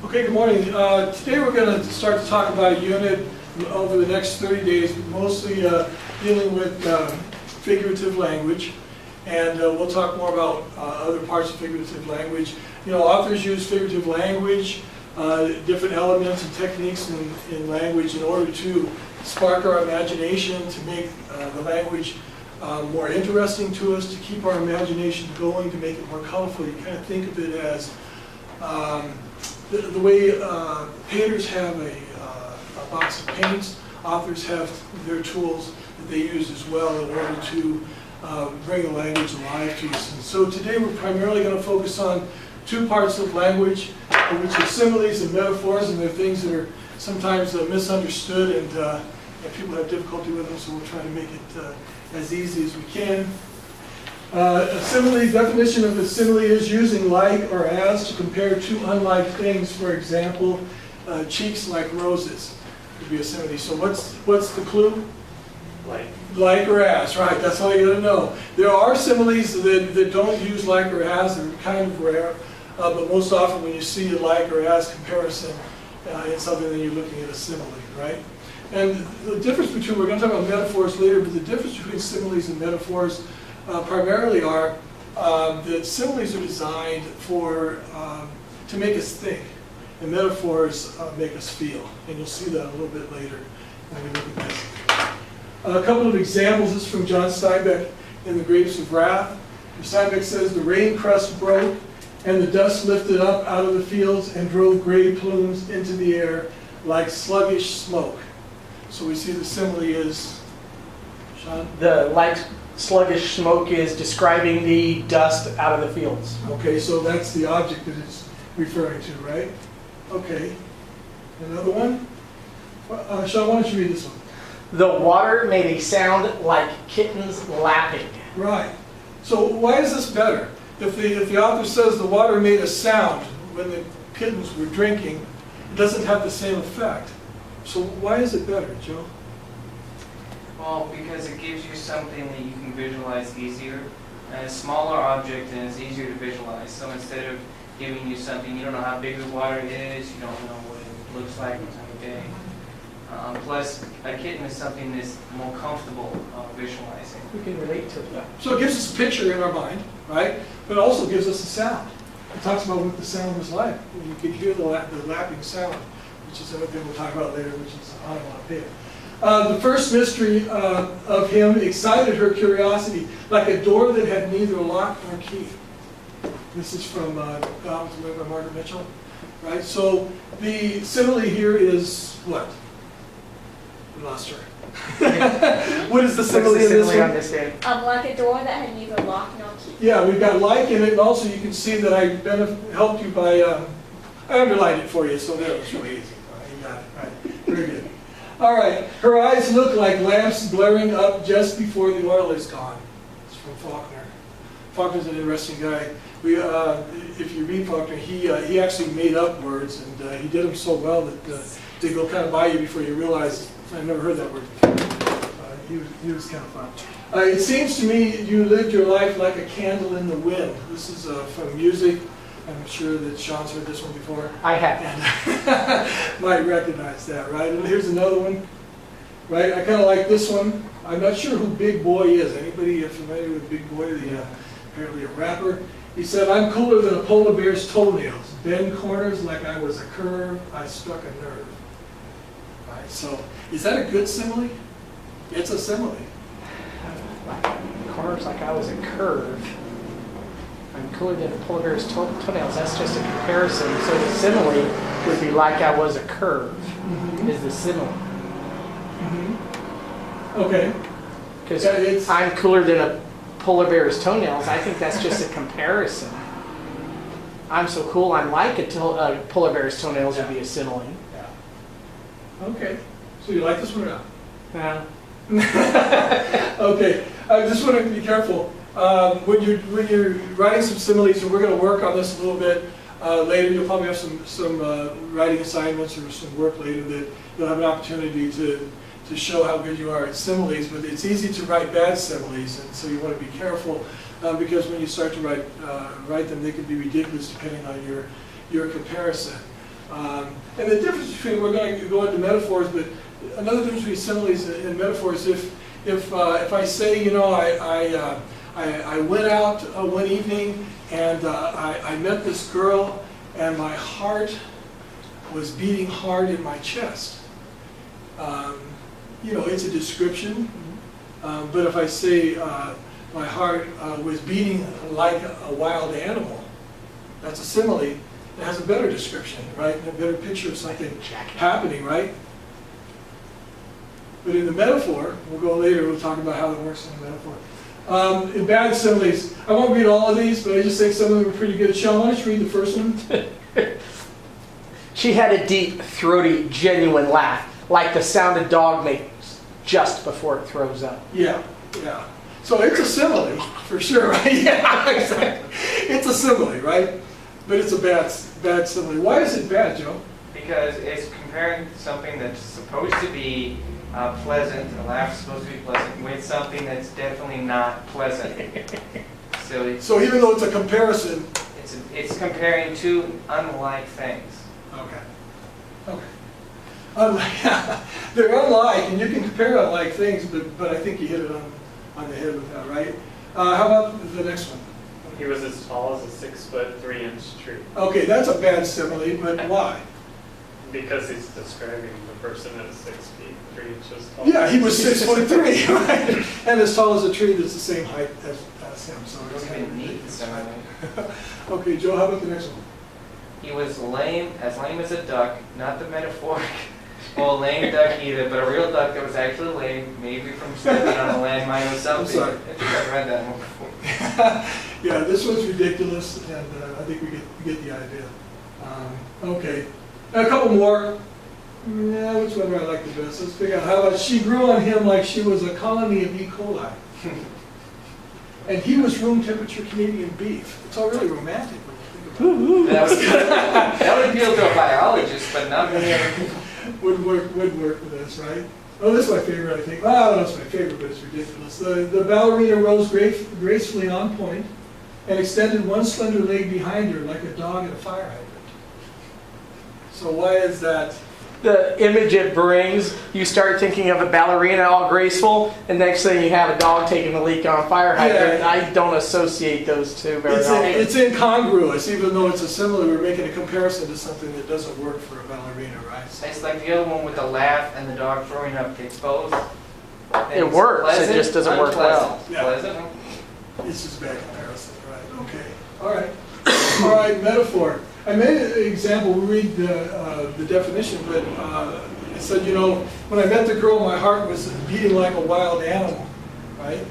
Okay, good morning. Today we're going to start to talk about a unit over the next 30 days, mostly dealing with figurative language. And we'll talk more about other parts of figurative language. You know, authors use figurative language, different elements and techniques in language in order to spark our imagination, to make the language more interesting to us, to keep our imagination going, to make it more colorful. You kind of think of it as the way painters have a box of paints, authors have their tools that they use as well in order to bring the language alive to us. And so today we're primarily going to focus on two parts of language, which are similes and metaphors, and they're things that are sometimes misunderstood and people have difficulty with them, so we'll try to make it as easy as we can. A simile, definition of a simile is using like or as to compare two unlike things. For example, cheeks like roses would be a simile. So what's the clue? Like or as, right? That's all you got to know. There are similes that don't use like or as. They're kind of rare, but most often when you see a like or as comparison in something, then you're looking at a simile, right? And the difference between, we're going to talk about metaphors later, but the difference between similes and metaphors primarily are that similes are designed to make us think, and metaphors make us feel. And you'll see that a little bit later when we look at this. A couple of examples. This is from John Steinbeck in The Grapes of Wrath. Steinbeck says, "The rain crust broke, and the dust lifted up out of the fields and drove gray plumes into the air like sluggish smoke." So we see the simile is, Sean? The like sluggish smoke is describing the dust out of the fields. Okay, so that's the object that it's referring to, right? Okay. Another one? Sean, why don't you read this one? The water made a sound like kittens lapping. Right. So why is this better? If the author says the water made a sound when the kittens were drinking, it doesn't have the same effect. So why is it better, Joe? Well, because it gives you something that you can visualize easier. And a smaller object, and it's easier to visualize. So instead of giving you something, you don't know how big the water is, you don't know what it looks like on time of day. Plus, a kitten is something that's more comfortable visualizing. We can relate to it. So it gives us a picture in our mind, right? But it also gives us a sound. It talks about what the sound was like. You could hear the lapping sound, which is something we'll talk about later, which is onomatopoeia. The first mystery of him excited her curiosity, like a door that had neither lock nor key. This is from Goblins of by Margaret Mitchell, right? So the simile here is what? We lost her. What is the simile in this one? Like a door that had neither lock nor key. Yeah, we've got like in it, and also you can see that I helped you by, I underlined it for you, so there, it was really easy. You got it, right? Very good. All right, her eyes look like lamps blaring up just before the oil is gone. It's from Faulkner. Faulkner's an interesting guy. If you read Faulkner, he actually made up words, and he did them so well that they go kind of by you before you realize, I've never heard that word before. He was kind of fun. It seems to me you lived your life like a candle in the wind. This is from music. I'm sure that Sean's heard this one before. I have. And might recognize that, right? And here's another one, right? I kind of like this one. I'm not sure who Big Boy is. Anybody familiar with Big Boy? Apparently a rapper. He said, "I'm cooler than a polar bear's toenails. Bend corners like I was a curve. I struck a nerve." Right, so is that a good simile? It's a simile. Corners like I was a curve. I'm cooler than a polar bear's toenails. That's just a comparison. So the simile would be like I was a curve. Is the simile. Okay. Because I'm cooler than a polar bear's toenails. I think that's just a comparison. I'm so cool, I'm like a polar bear's toenails would be a simile. Yeah. Okay. So you like this one or not? Yeah. Okay. I just want to be careful. When you're writing some similes, and we're going to work on this a little bit later, you'll probably have some writing assignments or some work later that you'll have an opportunity to show how good you are at similes, but it's easy to write bad similes, and so you want to be careful because when you start to write them, they can be ridiculous depending on your comparison. And the difference between, we're going to go into metaphors, but another difference between similes and metaphors, if I say, you know, I went out one evening and I met this girl and my heart was beating hard in my chest. You know, it's a description, but if I say my heart was beating like a wild animal, that's a simile. It has a better description, right? And a better picture of something happening, right? But in the metaphor, we'll go later, we'll talk about how it works in the metaphor. In bad similes, I won't read all of these, but I just think some of them are pretty good. Sean, why don't you read the first one? She had a deep, throaty, genuine laugh, like the sound a dog makes just before it throws up. Yeah, yeah. So it's a simile, for sure, right? Yeah, exactly. It's a simile, right? But it's a bad simile. Why is it bad, Joe? Because it's comparing something that's supposed to be pleasant, the laugh's supposed to be pleasant, with something that's definitely not pleasant. So even though it's a comparison, it's comparing two unlike things. okay, okay. They're unlike, and you can compare unlike things, but I think you hit it on the head with that, right? How about the next one? He was as tall as a 6'3" tree. Okay, that's a bad simile, but why? Because he's describing the person as 6 feet 3 inches tall. Yeah, he was 6'3", right? And as tall as a tree that's the same height as him. So It's even neat, simile. Okay, Joe, how about the next one? He was lame as a duck, not the metaphoric. Well, lame duck either, but a real duck that was actually lame, maybe from stepping on a landmine or something. sorry. I think I've read that one before. Yeah, this one's ridiculous, and I think we get the idea. Okay, a couple more. Yeah, which one do I like the best? Let's figure out. How about she grew on him like she was a colony of E. coli. And he was room temperature Canadian beef. It's all really romantic when you think about it. That would appeal to a biologist, but not many other people. Would work for this, right? Oh, this is my favorite, I think. Well, I don't know if it's my favorite, but it's ridiculous. The ballerina rose gracefully on point and extended one slender leg behind her like a dog at a fire hydrant. So why is that? The image it brings, you start thinking of a ballerina all graceful, and next thing you have a dog taking a leak on a fire hydrant. Yeah. I don't associate those two very often. It's incongruous, even though it's a simile. We're making a comparison to something that doesn't work for a ballerina, right? It's like the other one with the laugh and the dog throwing up. It's both. It works, Pleasant, it just doesn't work well. unpleasant. Yeah. Pleasant. It's just a bad comparison, right? Okay, all right. All right, metaphor. I made an example, we read the definition, but I said, you know, when I met the girl, my heart was beating like a wild animal, right?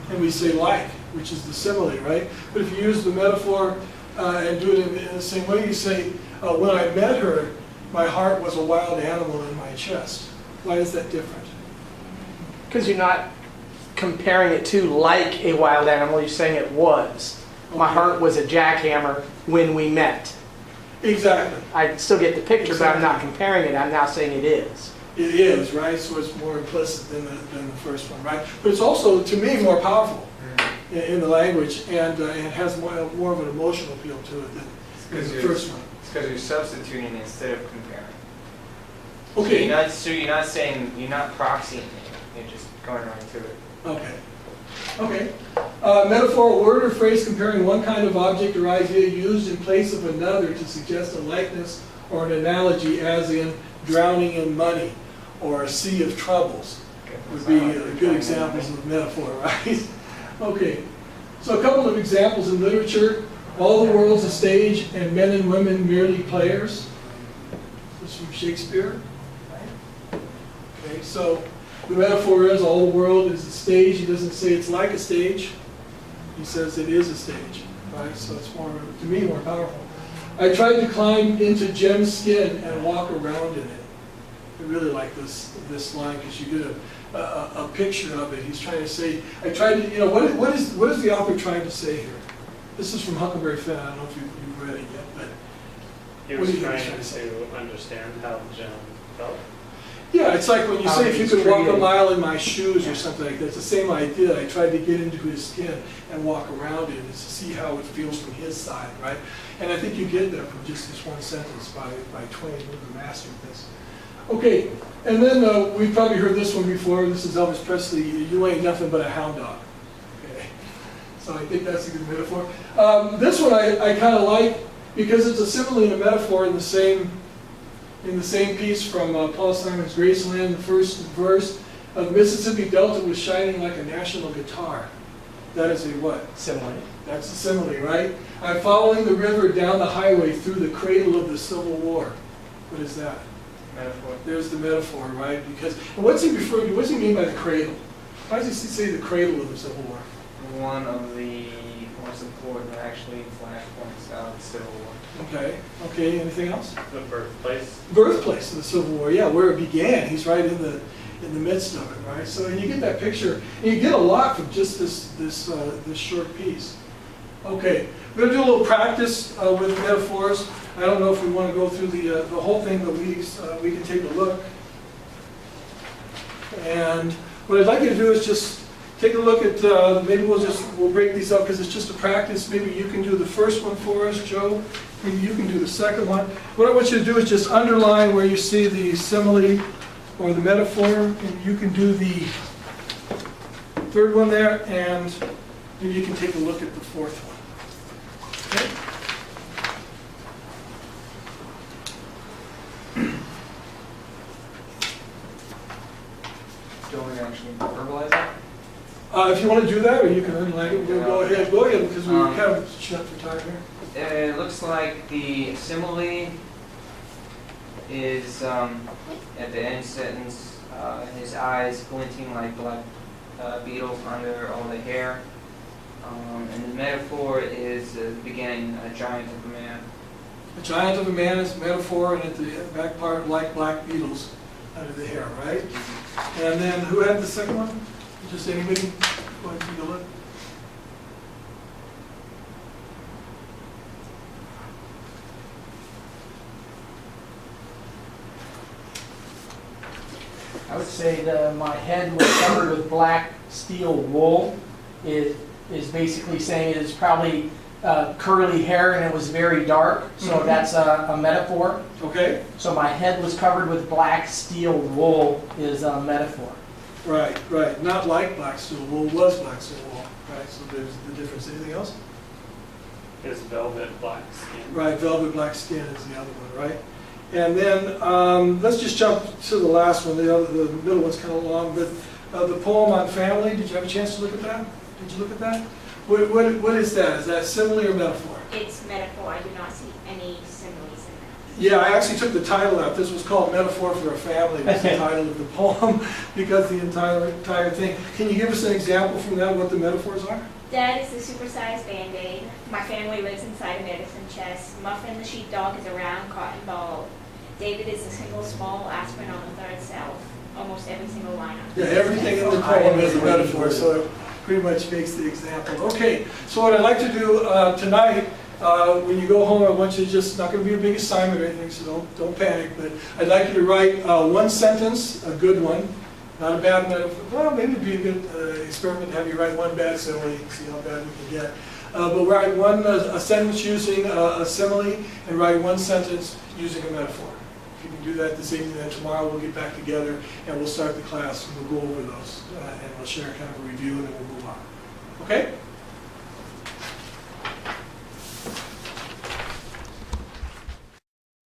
And we say like, which is the simile, right? But if you use the metaphor and do it in the same way, you say, when I met her, my heart was a wild animal in my chest. Why is that different? Because you're not comparing it to like a wild animal, you're saying it was. My Okay. heart was a jackhammer when we met. Exactly. I still get the picture, but I'm not comparing it, I'm now saying it is. It is, right? So it's more implicit than the first one, right? But it's also, to me, more powerful in the language, and it has more of an emotional appeal to it than the first one. It's because you're substituting instead of comparing. Okay. So you're not saying, you're not proxying it. You're just going right to it. Okay. Okay. Metaphor, a word or phrase comparing one kind of object or idea used in place of another to suggest a likeness or an analogy, as in drowning in money or a sea of troubles, would be good examples of metaphor, right? Okay. So a couple of examples in literature. All the world's a stage and men and women merely players. This is from Shakespeare. Right? Okay, so the metaphor is all the world is a stage. He doesn't say it's like a stage. He says it is a stage, right? So it's more, to me, more powerful. I tried to climb into Jem's skin and walk around in it. I really like this line because you get a picture of it. He's trying to say, I tried to, you know, what is the author trying to say here? This is from Huckleberry Finn. I don't know if you've read it yet, but He what was do you think trying he's trying to understand how Jem felt. Yeah, it's like when you How say if you he's could walk a treated. mile in my shoes or something like that. It's the same idea. I tried to get into his skin and walk around it and to see how it feels from his side, right? And I think you get that from just this one sentence by Twain, the master of this. Okay, and then we've probably heard this one before. This is Elvis Presley. You ain't nothing but a hound dog. Okay, so I think that's a good metaphor. This one I kind of like because it's a simile and a metaphor in the same piece from Paul Simon's Graceland. The first verse of Mississippi Delta was shining like a national guitar. That is a what? Simile. That's a simile, right? I'm following the river down the highway through the cradle of the Civil War. What is that? Metaphor. There's the metaphor, right? Because and what's he referring to? What's he mean by the cradle? Why does he say the cradle of the Civil War? One of the most important, actually, flashpoints out of the Civil War. Okay. Okay. Anything else? The birthplace. Birthplace of the Civil War. Yeah, where it began. He's right in the midst of it, right? So and you get that picture, and you get a lot from just this short piece. Okay, we're gonna do a little practice with metaphors. I don't know if we want to go through the whole thing, but we can take a look. And what I'd like you to do is just take a look at. Maybe we'll break these up because it's just a practice. Maybe you can do the first one for us, Joe. Maybe you can do the second one. What I want you to do is just underline where you see the simile or the metaphor, and you can do the third one there, and maybe you can take a look at the fourth one. Okay? Do you want me to actually verbalize it? If you want to do that, or you can underline it, we'll go ahead, because we're kind of shut for time here. It looks like the simile is at the end sentence, his eyes glinting like black beetles under all the hair. And the metaphor is the beginning, a giant of a man. A giant of a man is a metaphor, and at the back part, like black beetles under the hair, right? And then, who had the second one? Just anybody? Go ahead and take a look. I would say that my head was covered with black steel wool is basically saying it is probably curly hair and it was very dark, so that's a metaphor. Okay. So my head was covered with black steel wool is a metaphor. Right, right. Not like black steel wool, was black steel wool. Right, so there's the difference. Anything else? His velvet black skin. Right, velvet black skin is the other one, right? And then let's just jump to the last one. The middle one's kind of long, but the poem on family, did you have a chance to look at that? Did you look at that? What is that? Is that simile or metaphor? It's metaphor. I do not see any similes in that. Yeah, I actually took the title out. This was called Metaphor for a Family, was the title of the poem, because the entire thing. Can you give us an example from that, what the metaphors are? Dad is the supersized Band-Aid. My family lives inside a medicine chest. Muffin the sheepdog is a round cotton ball. David is a single small aspirin on the third cell. Almost every single line. Yeah, everything in the poem is a metaphor, so it pretty much makes the example. Okay, so what I'd like to do tonight, when you go home, I want you to just, not going to be a big assignment or anything, so don't panic, but I'd like you to write one sentence, a good one, not a bad metaphor. Well, maybe it'd be a good experiment to have you write one bad simile, see how bad we can get. But write a sentence using a simile, and write one sentence using a metaphor. If you can do that this evening, then tomorrow we'll get back together and we'll start the class and we'll go over those and we'll share kind of a review and then we'll move on. Okay?